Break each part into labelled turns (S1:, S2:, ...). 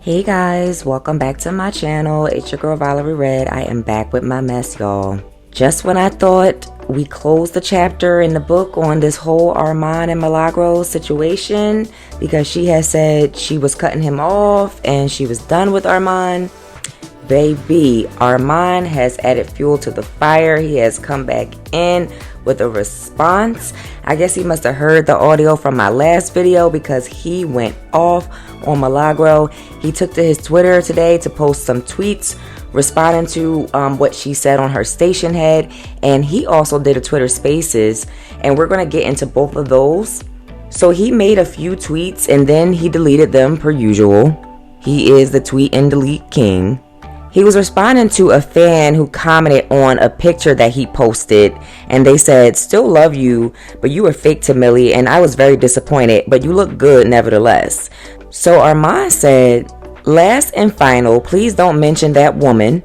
S1: Hey guys, welcome back to my channel. It's your girl Valerie Red. I am back with my mess, y'all. Just when I thought we closed the chapter in the book on this whole ARMON and MILAGRO situation, because she had said she was cutting him off and she was done with ARMON, baby, ARMON has added fuel to the fire. He has come back in with a response. I guess he must have heard the audio from my last video because he went off on MILAGRO. He took to his Twitter today to post some tweets responding to what she said on her station head, and he also did a Twitter Spaces, and we're going to get into both of those. So he made a few tweets and then he deleted them per usual. He is the tweet and delete king. He was responding to a fan who commented on a picture that he posted, and they said, "Still love you, but you were fake to Millie, and I was very disappointed, but you look good nevertheless." So ARMON said, "Last and final, please don't mention that woman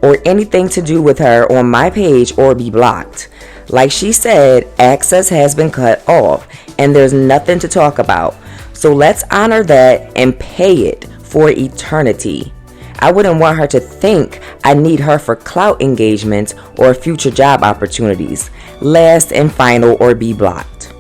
S1: or anything to do with her on my page or be blocked. Like she said, access has been cut off, and there's nothing to talk about. So let's honor that and pay it for eternity. I wouldn't want her to think I need her for clout engagements or future job opportunities. Last and final or be blocked."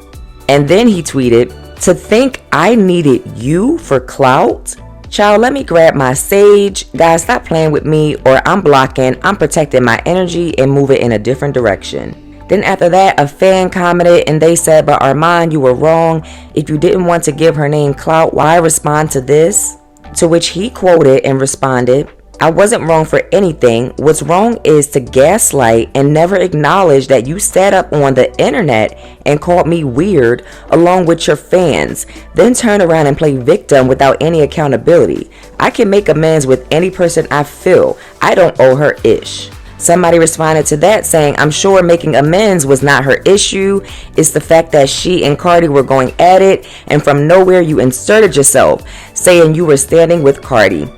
S1: And then he tweeted, "To think I needed you for clout? Child, let me grab my sage. Guys, stop playing with me or I'm blocking. I'm protecting my energy and moving in a different direction." Then after that, a fan commented and they said, "But ARMON, you were wrong. If you didn't want to give her name clout, why respond to this?" To which he quoted and responded, "I wasn't wrong for anything. What's wrong is to gaslight and never acknowledge that you sat up on the internet and called me weird along with your fans, then turn around and play victim without any accountability. I can make amends with any person I feel. I don't owe her ish." Somebody responded to that saying, "I'm sure making amends was not her issue. It's the fact that she and CARDI were going at it, and from nowhere you inserted yourself, saying you were standing with CARDI.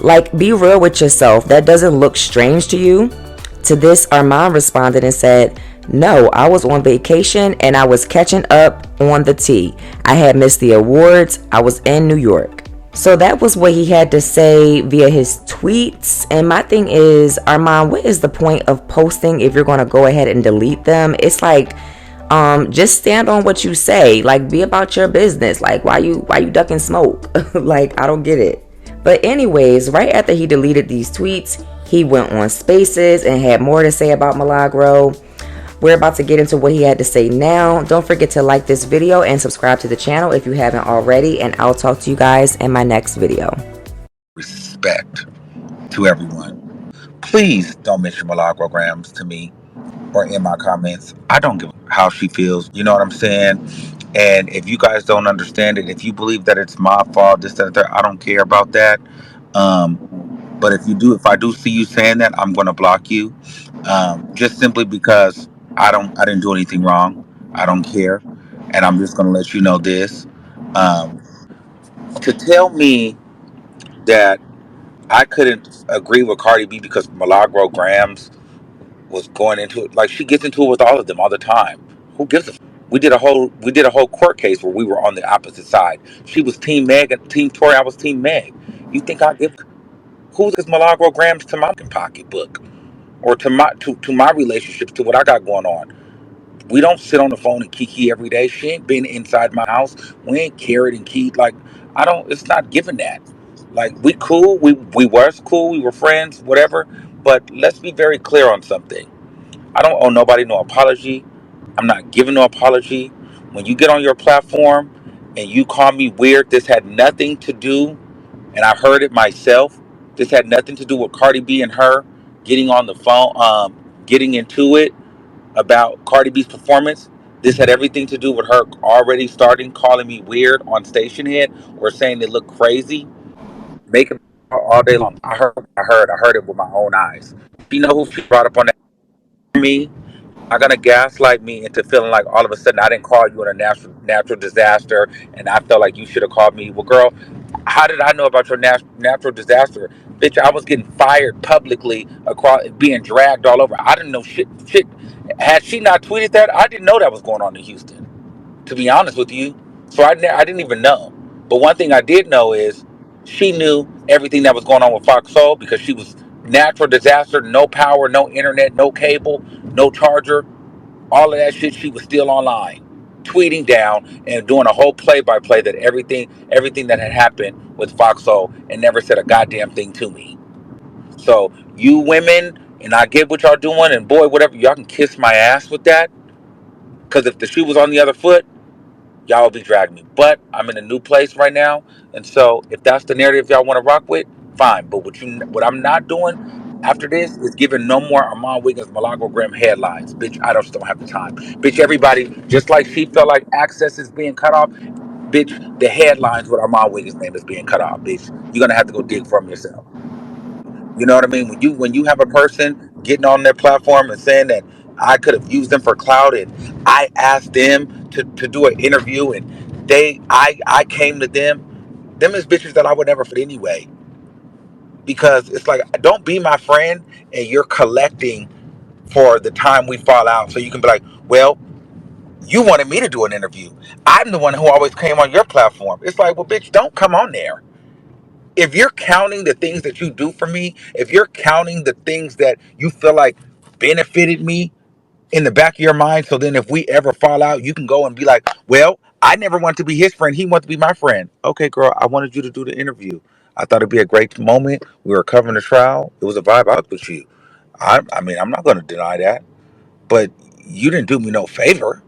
S1: Like, be real with yourself. That doesn't look strange to you?" To this, ARMON responded and said, "No, I was on vacation and I was catching up on the tea. I had missed the awards. I was in New York." So that was what he had to say via his tweets. And my thing is, ARMON, what is the point of posting if you're going to go ahead and delete them? It's like, just stand on what you say. Like, be about your business. Like, why you ducking smoke? Like, I don't get it. But anyways, right after he deleted these tweets, he went on Spaces and had more to say about MILAGRO. We're about to get into what he had to say now. Don't forget to like this video and subscribe to the channel if you haven't already, and I'll talk to you guys in my next video.
S2: Respect to everyone. Please don't mention MILAGRO Gramz to me or in my comments. I don't give a how she feels. You know what I'm saying? And if you guys don't understand it, if you believe that it's my fault, this, that, and that, I don't care about that. But if I do see you saying that, I'm gonna block you. Just simply because I didn't do anything wrong. I don't care, and I'm just gonna let you know this. Um, to tell me that I couldn't agree with Cardi B because MILAGRO Gramz was going into it, like she gets into it with all of them all the time. Who gives a f-? We did a whole court case where we were on the opposite side. She was Team Meg and Team Tori. I was Team Meg. You think I give? Who is MILAGRO Gramz to my pocketbook or to my relationships, to what I got going on? We don't sit on the phone and kiki every day. She ain't been inside my house. We ain't carried and keyed. Like, I don't. It's not given that. Like, we cool. We was cool. We were friends. Whatever. But let's be very clear on something. I don't owe nobody no apology. I'm not giving no apology. When you get on your platform and you call me weird, this had nothing to do, and I heard it myself. This had nothing to do with Cardi B and her getting on the phone, getting into it about Cardi B's performance. This had everything to do with her already starting calling me weird on station head or saying they look crazy, making all day long. I heard it with my own eyes. You know who she brought up on that? Me. Not gonna gaslight me into feeling like all of a sudden I didn't call you in a natural disaster and I felt like you should have called me. Well, girl, how did I know about your natural disaster? Bitch, I was getting fired publicly, across, being dragged all over. I didn't know shit. Shit. Had she not tweeted that, I didn't know that was going on in Houston, to be honest with you. So I didn't even know. But one thing I did know is She knew everything that was going on with Fox Soul because she was natural disaster, no power, no internet, no cable, no charger, all of that shit. She was still online, tweeting down and doing a whole play-by-play that everything that had happened with Fox Soul, and never said a goddamn thing to me. So you women, and I get what y'all doing, and boy, whatever, y'all can kiss my ass with that. Because if the shoe was on the other foot, y'all will be dragging me. But I'm in a new place right now, and so if that's the narrative y'all want to rock with, fine. But what I'm not doing after this is giving no more Armon Wiggins Milagro Graham headlines. Bitch, I just don't have the time. Bitch, everybody, just like she felt like access is being cut off, bitch, the headlines with Armon Wiggins' name is being cut off, bitch. You're gonna have to go dig for them yourself. You know what I mean? When you have a person getting on their platform and saying that I could have used them for clout, and I asked them to do an interview, and I came to them is bitches that I would never fit anyway. Because it's like, don't be my friend and you're collecting for the time we fall out so you can be like, well, you wanted me to do an interview. I'm the one who always came on your platform. It's like, well, bitch, don't come on there. If you're counting the things that you do for me, if you're counting the things that you feel like benefited me in the back of your mind, so then if we ever fall out, you can go and be like, well, I never wanted to be his friend. He wanted to be my friend. Okay, girl, I wanted you to do the interview. I thought it'd be a great moment. We were covering the trial. It was a vibe out with you. I mean, I'm not going to deny that, but you didn't do me no favor.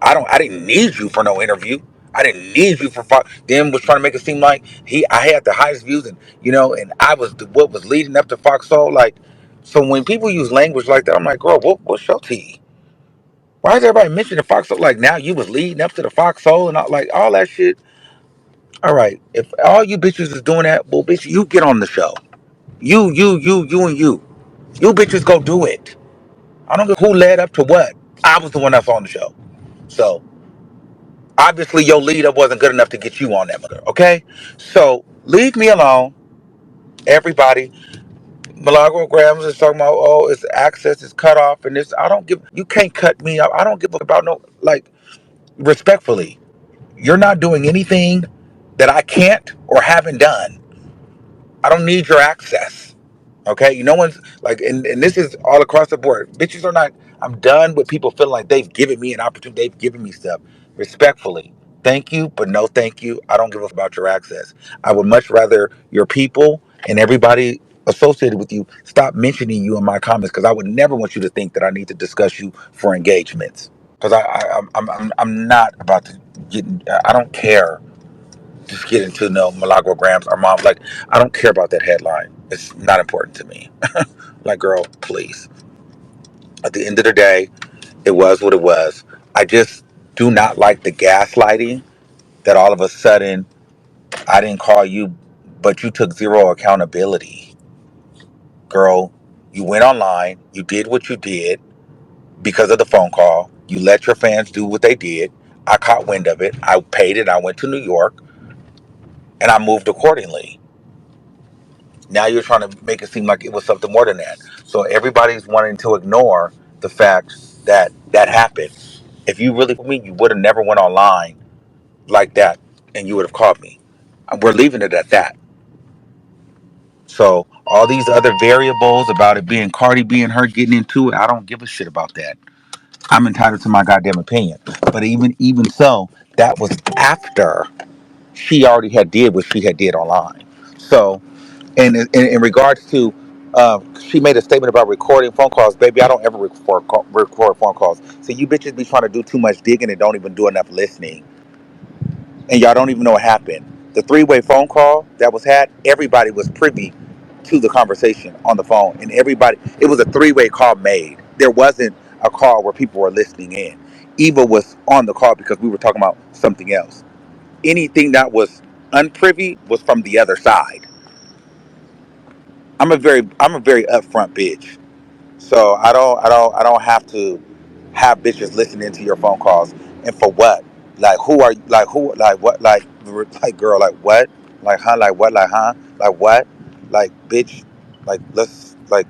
S2: I didn't need you for no interview. I didn't need you for Then was trying to make it seem like I had the highest views, and and I was what was leading up to Fox Soul. Like, so when people use language like that, I'm like, girl, what's your tea? Why is everybody mentioning Fox Soul? Like, now you was leading up to the Fox Soul and all that shit. All right, if all you bitches is doing that, well, bitch, you get on the show. You bitches go do it. I don't know who led up to what. I was the one that's on the show. So obviously your lead up wasn't good enough to get you on that mother. Okay? So leave me alone. Everybody. Milagro Grams is talking about, oh, it's access is cut off and this. I don't give you can't cut me up. I don't give about no, like, respectfully. You're not doing anything that I can't or haven't done. I don't need your access. Okay, no one's like, and this is all across the board. Bitches are not. I'm done with people feeling like they've given me an opportunity. They've given me stuff. Respectfully, thank you, but no, thank you. I don't give a fuck about your access. I would much rather your people and everybody associated with you stop mentioning you in my comments, because I would never want you to think that I need to discuss you for engagements. Because I'm not about to get. I don't care. Just get into no Milagro Grams or mom. Like, I don't care about that headline. It's not important to me. Like, girl, please. At the end of the day, it was what it was. I just do not like the gaslighting that all of a sudden I didn't call you, but you took zero accountability. Girl, you went online, you did what you did because of the phone call. You let your fans do what they did. I caught wind of it. I paid it. I went to New York and I moved accordingly. Now you're trying to make it seem like it was something more than that. So everybody's wanting to ignore the fact that that happened. If you really for me, you would have never went online like that, and you would have called me. We're leaving it at that. So all these other variables about it being Cardi B and her getting into it, I don't give a shit about that. I'm entitled to my goddamn opinion. But even so, that was after she already had did what she had did online. So, and in regards to, she made a statement about recording phone calls. Baby, I don't ever record phone calls. So you bitches be trying to do too much digging and don't even do enough listening, and y'all don't even know what happened. The three-way phone call that was had, everybody was privy to the conversation on the phone, and everybody, it was a three-way call made. There wasn't a call where people were listening in. Eva was on the call because we were talking about something else. Anything that was unprivy was from the other side. I'm a very upfront bitch. So I don't have to have bitches listening to your phone calls. And for what? Like, who are, like, who, like, what, like, girl, like, what? Like, huh? Like, what? Like, huh? Like, what? Like, bitch, like, let's, like,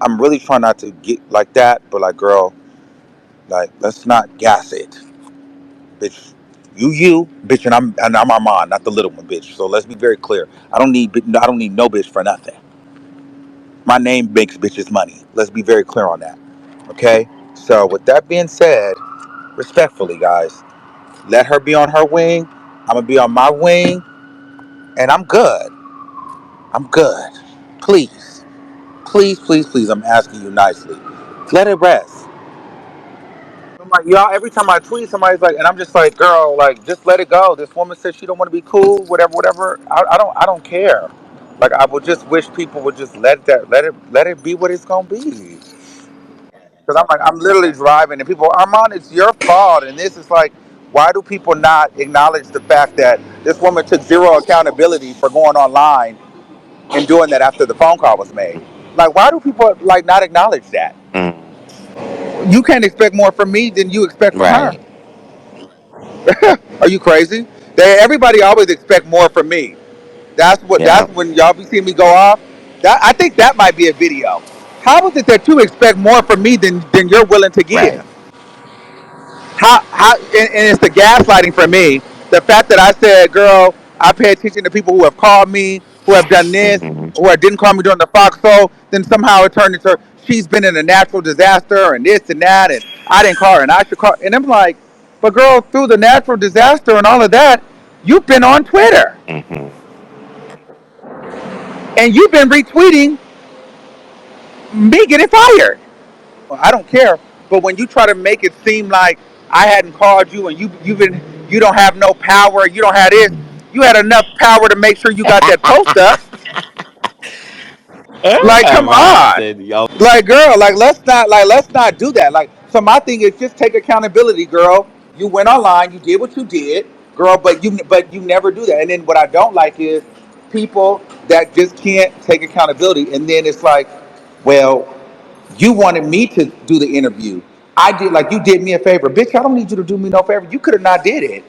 S2: I'm really trying not to get like that, but like, girl, like, let's not gas it, bitch. You, bitch, and I'm Armand, not the little one, bitch. So let's be very clear. I don't need no bitch for nothing. My name makes bitches money. Let's be very clear on that. Okay. So with that being said, respectfully, guys, let her be on her wing. I'm gonna be on my wing, and I'm good. I'm good. Please, please, please, please. I'm asking you nicely. Let it rest. I'm like, y'all, every time I tweet, somebody's like, and I'm just like, girl, like, just let it go. This woman said she don't want to be cool, whatever, whatever. I don't care. Like, I would just wish people would just let it be what it's gonna be. Because I'm like, I'm literally driving, and people, Armand, it's your fault. And this is like, why do people not acknowledge the fact that this woman took zero accountability for going online and doing that after the phone call was made? Like, why do people like not acknowledge that?
S1: Mm.
S2: You can't expect more from me than you expect from her.
S1: Right.
S2: Are you crazy? Everybody always expect more from me. That's
S1: Yeah.
S2: when y'all be seeing me go off. I think that might be a video. How is it that you expect more from me than you're willing to
S1: Right.
S2: give? And it's the gaslighting for me. The fact that I said, girl, I pay attention to people who have called me, who have done this,
S1: Hmm.
S2: or didn't call me during the foxhole. Then somehow it turned into she's been in a natural disaster and this and that, and I didn't call her and I should call. And I'm like, but girl, through the natural disaster and all of that, you've been on Twitter
S1: Hmm.
S2: and you've been retweeting me getting fired. I don't care. But when you try to make it seem like I hadn't called you and you don't have no power, you don't have this, you had enough power to make sure you got that post up. Like, come
S1: Mine
S2: on.
S1: said, yo.
S2: Like, girl, let's not do that. Like, so my thing is just take accountability, girl. You went online, you did what you did, girl, but you never do that. And then what I don't like is people that just can't take accountability, and then it's like, well, you wanted me to do the interview. I did, like, you did me a favor. Bitch, I don't need you to do me no favor. You could have not did it,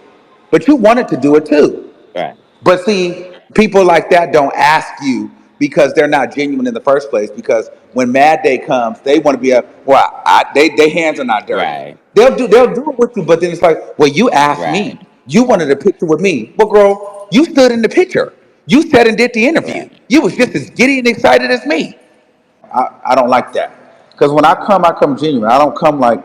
S2: but you wanted to do it too.
S1: Right.
S2: But see, people like that don't ask you because they're not genuine in the first place. Because when Mad Day comes, they want to be they hands are not dirty.
S1: Right.
S2: They'll do it with you, but then it's like, well, you asked
S1: Right.
S2: me. You wanted a picture with me. Well, girl, you stood in the picture. You sat and did the interview.
S1: Right.
S2: You was just as giddy and excited as me. I don't like that. Because when I come genuine. I don't come like,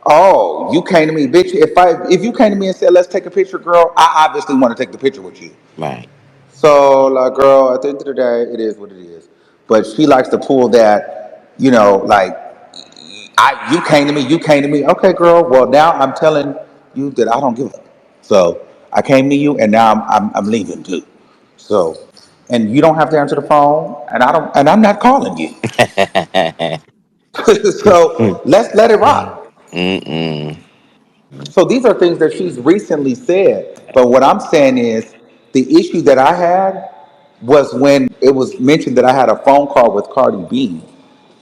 S2: oh, you came to me, bitch. If you came to me and said, let's take a picture, girl, I obviously want to take the picture with you.
S1: Right.
S2: So, like, girl, at the end of the day, it is what it is. But she likes to pull that, like, you came to me, you came to me. Okay, girl. Well, now I'm telling you that I don't give a. So I came to you, and now I'm leaving too. So, and you don't have to answer the phone, and I don't, and I'm not calling you. So let's let it rock.
S1: Mm-mm.
S2: So these are things that she's recently said. But what I'm saying is the issue that I had was when it was mentioned that I had a phone call with Cardi B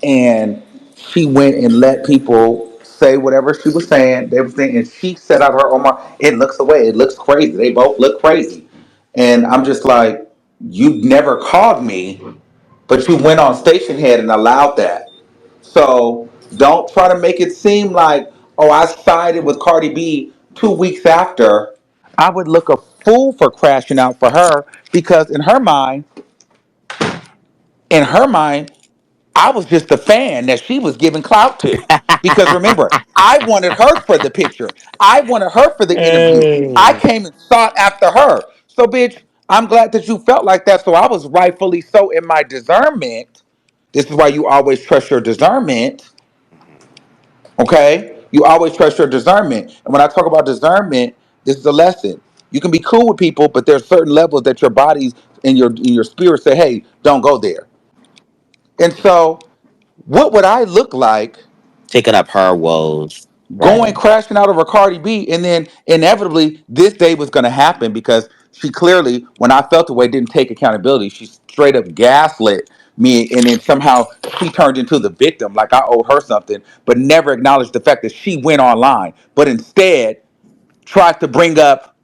S2: and she went and let people say whatever she was saying. They were saying, and she set out her own mind. It looks away. It looks crazy. They both look crazy. And I'm just like, you never called me, but you went on Station Head and allowed that. So don't try to make it seem like, oh, I sided with Cardi B 2 weeks after. I would look a fool for crashing out for her because in her mind, I was just a fan that she was giving clout to. Because remember, I wanted her for the picture. I wanted her for the interview. I
S1: Hey.
S2: came and sought after her. So, bitch, I'm glad that you felt like that. So I was rightfully so in my discernment. This is why you always trust your discernment. Okay? You always trust your discernment. And when I talk about discernment, this is a lesson. You can be cool with people, but there's certain levels that your bodies and your spirit say, hey, don't go there. And so, what would I look like
S1: Taking up her woes.
S2: going
S1: Right.
S2: crashing out over Cardi B, and then inevitably this day was going to happen because she clearly, when I felt the way, didn't take accountability. She straight up gaslit me, and then somehow she turned into the victim, like I owed her something, but never acknowledged the fact that she went online, but instead tried to bring up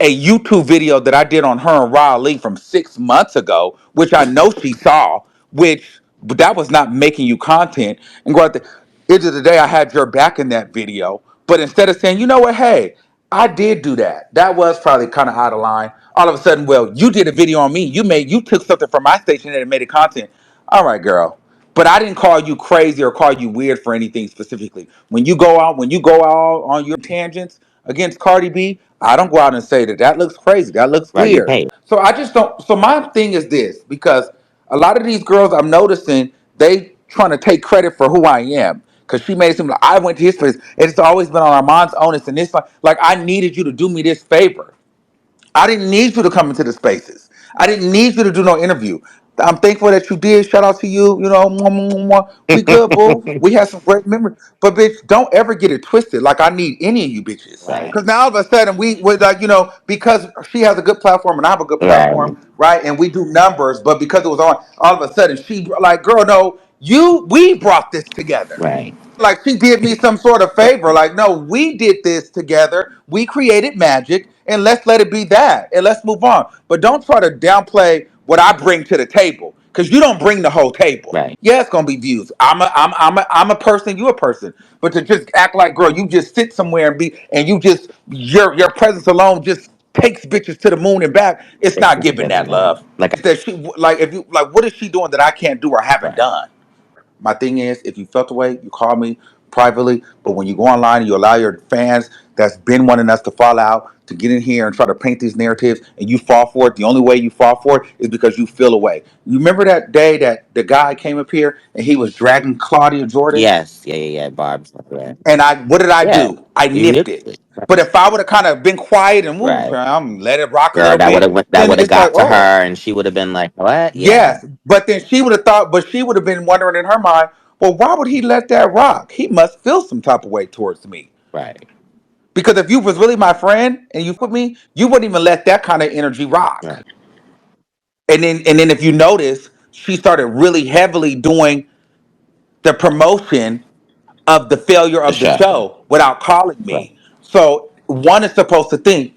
S2: a YouTube video that I did on her and Riley from 6 months ago, which I know she saw, which but that was not making you content. And go at the end of the day, I had your back in that video. But instead of saying, you know what, hey, I did do that. That was probably kind of out of line. All of a sudden, well, you did a video on me. You took something from my station and made it content. All right, girl. But I didn't call you crazy or call you weird for anything specifically. When you go out on your tangents against Cardi B, I don't go out and say that looks crazy. That looks
S3: Right, you
S2: weird.
S3: pay.
S2: So I just don't. So my thing is this, because a lot of these girls I'm noticing, they trying to take credit for who I am. Cause she made it seem like I went to his place. It's always been on Armand's onus, and this like I needed you to do me this favor. I didn't need you to come into the spaces. I didn't need you to do no interview. I'm thankful that you did. Shout out to you. You know, mwah, mwah, mwah, mwah. We good, boo. We had some great memories. But bitch, don't ever get it twisted. Like I need any of you bitches.
S3: Right,
S2: Because now all of a sudden we like, because she has a good platform and I have a good
S3: right,
S2: platform, right? And we do numbers, but because it was on, all of a sudden she like, girl, no, we brought this together.
S3: right.
S2: Like she did me some sort of favor. Like, no, we did this together. We created magic, and let's let it be that, and let's move on. But don't try to downplay what I bring to the table, because you don't bring the whole table.
S3: Right.
S2: Yeah, it's gonna be views. I'm a person. You a person. But to just act like, girl, you just sit somewhere and you just your presence alone just takes bitches to the moon and back. It's
S3: It's
S2: not
S3: not
S2: giving
S3: giving
S2: that
S3: that.
S2: love.
S3: Like,
S2: It's that she like if you like, what is she doing that I can't do or haven't
S3: right.
S2: done? My thing is, if you felt the way, you call me privately. But when you go online and you allow your fans that's been wanting us to fall out to get in here and try to paint these narratives, and you fall for it, the only way you fall for it is because you feel away. You remember that day that the guy came up here and he was dragging Claudia Jordan?
S3: Yes, yeah, yeah, yeah. Barb's right.
S2: And what did I
S3: Yeah,
S2: do? I
S3: you
S2: nipped
S3: nipped
S2: it.
S3: it.
S2: But if I would have kind of been quiet and moved,
S3: Right,
S2: I'm let it rock a
S3: girl.
S2: little bit,
S3: That
S2: then
S3: would have
S2: it's like,
S3: got to
S2: oh,
S3: her, and she would have been like, "What?" Yeah,
S2: yes, but then she would have thought, but she would have been wondering in her mind, well, why would he let that rock? He must feel some type of way towards me.
S3: right,
S2: Because if you was really my friend and you with me, you wouldn't even let that kind of energy rock.
S3: right.
S2: And then if you notice, she started really heavily doing the promotion of the failure
S3: The
S2: of the
S3: show.
S2: show without calling
S3: Right.
S2: me. So one is supposed to think,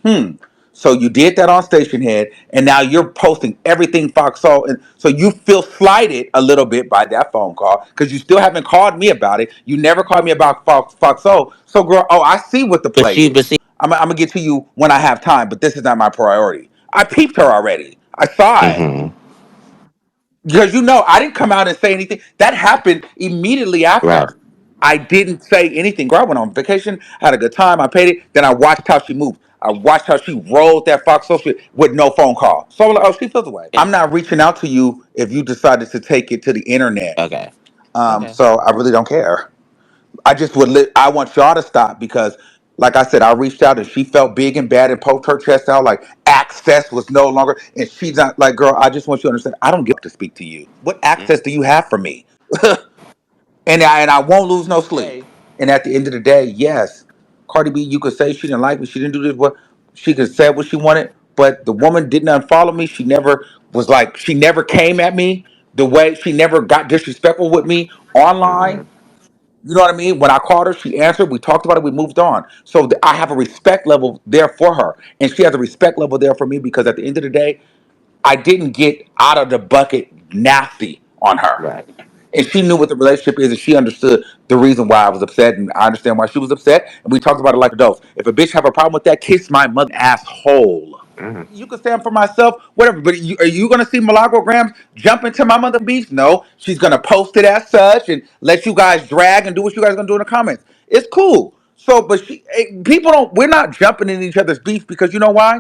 S2: so you did that on Station Head, and now you're posting everything Fox Soul, and so you feel slighted a little bit by that phone call because you still haven't called me about it. You never called me about Fox Soul. So girl, oh, I see what the play
S3: But
S2: is.
S3: see,
S2: I'm gonna get to you when I have time, but this is not my priority. I peeped her already. I saw it.
S3: mm-hmm.
S2: Because I didn't come out and say anything. That happened immediately
S3: Right.
S2: after. I didn't say anything. Girl, I went on vacation, had a good time, I paid it. Then I watched how she moved. I watched how she rolled that Fox Social with no phone call. So I'm like, oh, she feels away.
S3: Yeah.
S2: I'm not reaching out to you if you decided to take it to the internet.
S3: Okay.
S2: So I really don't care. I just I want y'all to stop because, like I said, I reached out and she felt big and bad and poked her chest out like access was no longer. And she's not like, girl, I just want you to understand. I don't get to speak to you. What access do you have for me? And I won't lose no sleep. And at the end of the day, yes, Cardi B, you could say she didn't like me, she didn't do this, what she could say what she wanted, but the woman didn't unfollow me. She never was like, she never came at me the way, she never got disrespectful with me online.
S3: Mm-hmm.
S2: You know what I mean? When I called her, she answered. We talked about it. We moved on. So I have a respect level there for her, and she has a respect level there for me because at the end of the day, I didn't get out of the bucket nasty on her,
S3: Right.
S2: and she knew what the relationship is, and she understood the reason why I was upset, and I understand why she was upset. And we talked about it like adults. If a bitch have a problem with that, kiss my mother asshole.
S3: Mm-hmm.
S2: You can stand for myself, whatever. But are you gonna see Milagro Grams jump into my mother beef? No, she's gonna post it as such and let you guys drag and do what you guys gonna do in the comments. It's cool. So, but people don't. We're not jumping in each other's beef because you know why?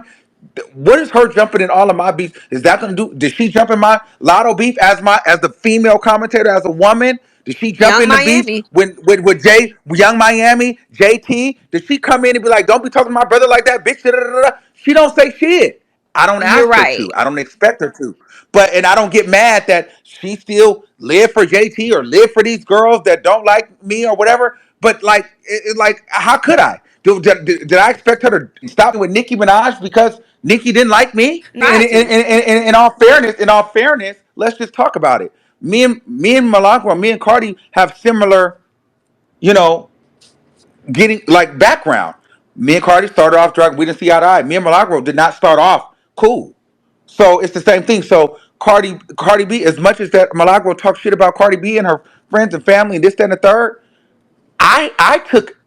S2: What is her jumping in all of my beef? Is that gonna do? Did she jump in my Lotto beef as the female commentator, as a woman? Did she jump
S4: Young
S2: in the beef
S4: Miami.
S2: when with Young Miami, JT? Did she come in and be like, "Don't be talking to my brother like that, bitch"? Da, da, da, da. She don't say shit. I don't
S4: You're
S2: ask her
S4: right.
S2: to. I don't expect her to. And I don't get mad that she still live for JT or live for these girls that don't like me or whatever. But like, like, how could I? Did I expect her to stop with Nicki Minaj because Nicki didn't like me?
S4: Not to.
S2: In all fairness, let's just talk about it. Me and Malakwa, me and Cardi have similar, you know, getting like background. Me and Cardi started off drug. We didn't see eye to eye. Me and Milagro did not start off cool. So it's the same thing. So Cardi B, as much as that Milagro talks shit about Cardi B and her friends and family and this, that, and the third, I took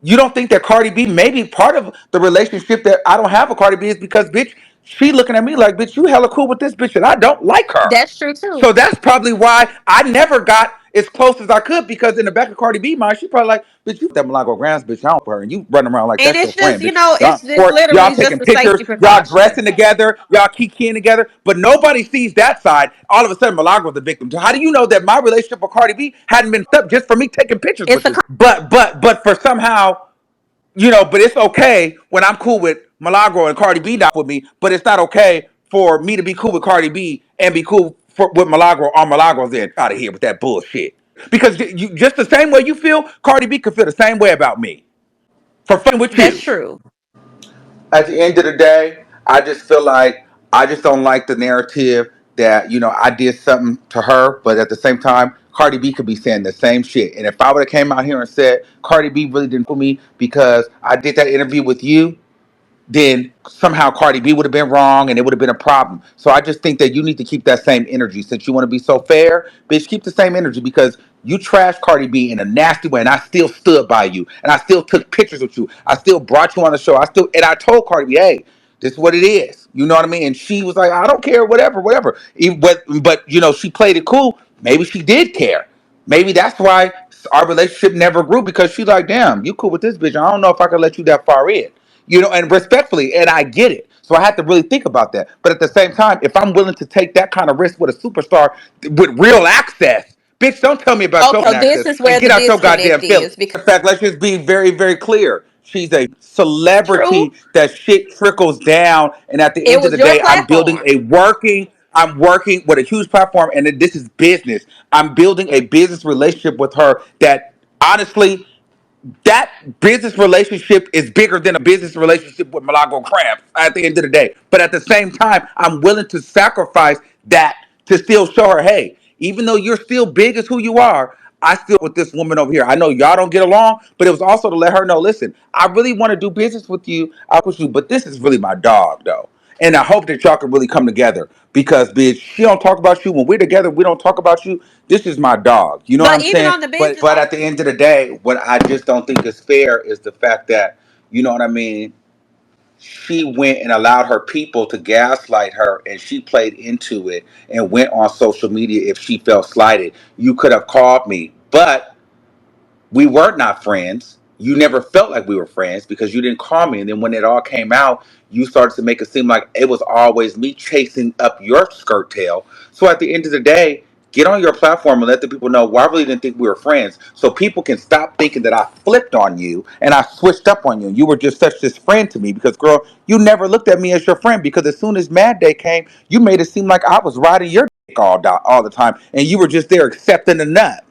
S2: You don't think that Cardi B, maybe part of the relationship that I don't have with Cardi B is because, bitch, she looking at me like, bitch, you hella cool with this bitch and I don't like her.
S4: That's true too.
S2: So that's probably why I never got as close as I could, because in the back of Cardi B mind, she probably like, bitch, you that Milagro Gramz bitch, I don't her, and you running around like
S4: And
S2: that's your
S4: it's just,
S2: friend,
S4: you
S2: bitch.
S4: know,
S2: Y'all,
S4: it's
S2: or y'all
S4: literally just
S2: taking
S4: a
S2: pictures,
S4: safety
S2: y'all
S4: precaution.
S2: dressing together, y'all kikiing together, but nobody sees that side. All of a sudden, Milagro's the victim. How do you know that my relationship with Cardi B hadn't been up just for me taking pictures with
S4: It's a
S2: this? But for somehow, but it's okay when I'm cool with Milagro and Cardi B not with me, but it's not okay for me to be cool with Cardi B and be cool with Milagro on Milagro's end. Out of here with that bullshit. Because you, just the same way you feel, Cardi B could feel the same way about me for fun with
S4: That's
S2: you.
S4: true.
S2: At the end of the day, I just feel like I just don't like the narrative that, I did something to her, but at the same time, Cardi B could be saying the same shit. And if I would have came out here and said Cardi B really didn't for me because I did that interview with you, then somehow Cardi B would have been wrong and it would have been a problem. So I just think that you need to keep that same energy. Since you want to be so fair, bitch, keep the same energy, because you trashed Cardi B in a nasty way and I still stood by you and I still took pictures with you. I still brought you on the show. I told Cardi B, hey, this is what it is. You know what I mean? And she was like, I don't care, whatever, whatever. But she played it cool. Maybe she did care. Maybe that's why our relationship never grew, because she's like, damn, you cool with this bitch. I don't know if I can let you that far in. And respectfully, and I get it. So I had to really think about that. But at the same time, if I'm willing to take that kind of risk with a superstar with real access, bitch, don't tell me about your
S4: Okay, so this
S2: access
S4: is
S2: and
S4: where
S2: get
S4: the
S2: out your goddamn
S4: disconnect
S2: feelings.
S4: is because
S2: In fact, let's just be very, very clear. She's a
S4: true,
S2: celebrity that shit trickles down. And at the
S4: it
S2: end of
S4: was
S2: the
S4: your
S2: day,
S4: platform.
S2: I'm working with a huge platform, and this is business. I'm building a business relationship with her that, honestly, that business relationship is bigger than a business relationship with Milagro Cramps at the end of the day. But at the same time, I'm willing to sacrifice that to still show her, hey, even though you're still big as who you are, I still with this woman over here. I know y'all don't get along, but it was also to let her know, listen, I really want to do business with you, but this is really my dog, though. And I hope that y'all can really come together, because, bitch, she don't talk about you. When we're together, we don't talk about you. This is my dog. You know what
S4: But
S2: I'm
S4: even
S2: saying?
S4: on the business,
S2: But at the end of the day, what I just don't think is fair is the fact that, you know what I mean? She went and allowed her people to gaslight her, and she played into it and went on social media if she felt slighted. You could have called me, but we were not friends. You never felt like we were friends because you didn't call me. And then when it all came out, you started to make it seem like it was always me chasing up your skirt tail. So at the end of the day, get on your platform and let the people know, well, I really didn't think we were friends. So people can stop thinking that I flipped on you and I switched up on you. You were just such this friend to me because, girl, you never looked at me as your friend, because as soon as Mad Day came, you made it seem like I was riding your dick all the time and you were just there accepting the nut.